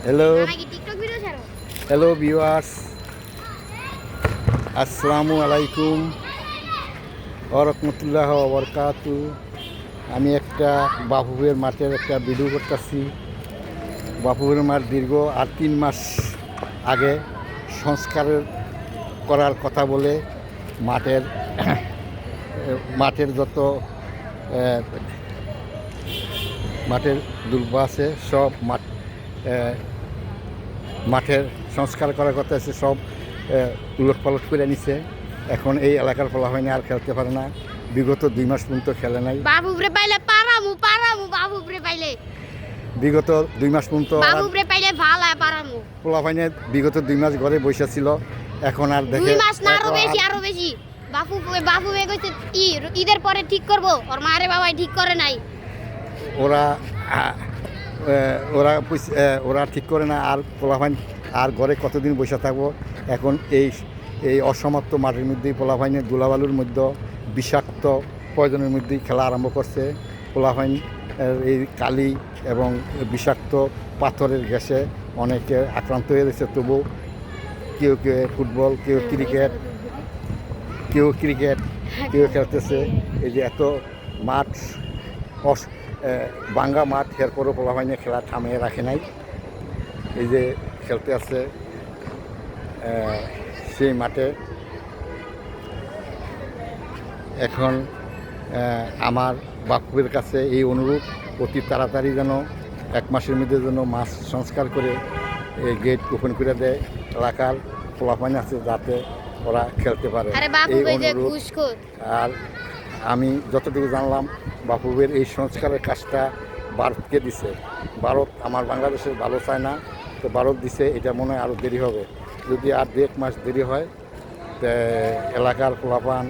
Hello hello viewers, আসসালামু আলাইকুম ওয়া রাহমাতুল্লাহি ওয়া বারাকাতুহু। আমি একটা বাফুফের মাঠের একটা ভিডিও করতেছি। বাফুফের মাঠ দীর্ঘ আর 3 মাস আগে সংস্কার করার কথা বলে মাঠের যত মাঠের দুর্ব আছে সব মাঠের সংস্কার করার কথা আছে, সব উলটপালট করে নিছে। এখন এই এলাকার ফলাফল আর খেলতে পারে না। বিগত 2 মাস পর্যন্ত খেলে নাই। বাবুরে পাইলে পারামু বাবুরে পাইলে বিগত 2 মাস পর্যন্ত বাবুরে পাইলে ভালো পারামু। ফলাফাইনে বিগত 2 মাস ঘরে বসে ছিল। এখন আর দেখে 2 মাস না আরো বেশি বাবু কইছে ঈদের পরে ঠিক করব। ওর মারে বাবাই ঠিক করে নাই। ওরা ওরা ওরা ঠিক করে না। আর ফলাফাইন আর ঘরে কতদিন বসে থাকবো। এখন এই অসমাপ্ত মাঠের মধ্যেই পোলাফাইনের ধুলাবালুর মধ্যে বিষাক্ত পয়জনের মধ্যেই খেলা আরম্ভ করছে। পোলাফাইন এই কালি এবং বিষাক্ত পাথরের গ্যাসে অনেকে আক্রান্ত হয়ে গেছে। তবু কেউ ফুটবল, কেউ ক্রিকেট কেউ খেলতেছে। এই যে এত মাঠ ভাঙ্গা মাঠ, এরপরও পোলাফাইনে খেলা থামিয়ে রাখে নাই। এই যে খেলতে আছে সেই মাঠে। এখন আমার বাপুর কাছে এই অনুরোধ, অতি তাড়াতাড়ি যেন 1 মাসের মধ্যে যেন মাঠ সংস্কার করে এই গেট ওপেন করে দেয়। এলাকার পোলাপাইন আছে যাতে ওরা খেলতে পারে, এই অনুরোধ। আর আমি যতটুকু জানলাম, বাপুবের এই সংস্কারের কাজটা ভারতকে দিছে। ভারত আমার বাংলাদেশের ভালো চায় না, তো ভারত দিছে। এটা মনে হয় আরও দেরি হবে। যদি আর 1 মাস দেরি হয়, এলাকার পোলাপান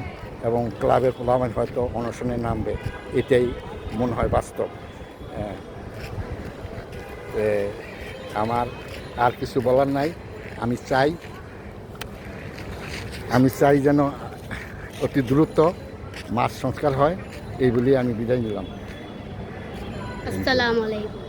এবং ক্লাবের পোলাপান হয়তো অনশনে নামবে। এটাই মনে হয় বাস্তব। আমার আর কিছু বলার নাই। আমি চাই যেন অতি দ্রুত মাঠ সংস্কার হয়। এই বলি আমি বিদায় নিলাম। আসসালামু আলাইকুম।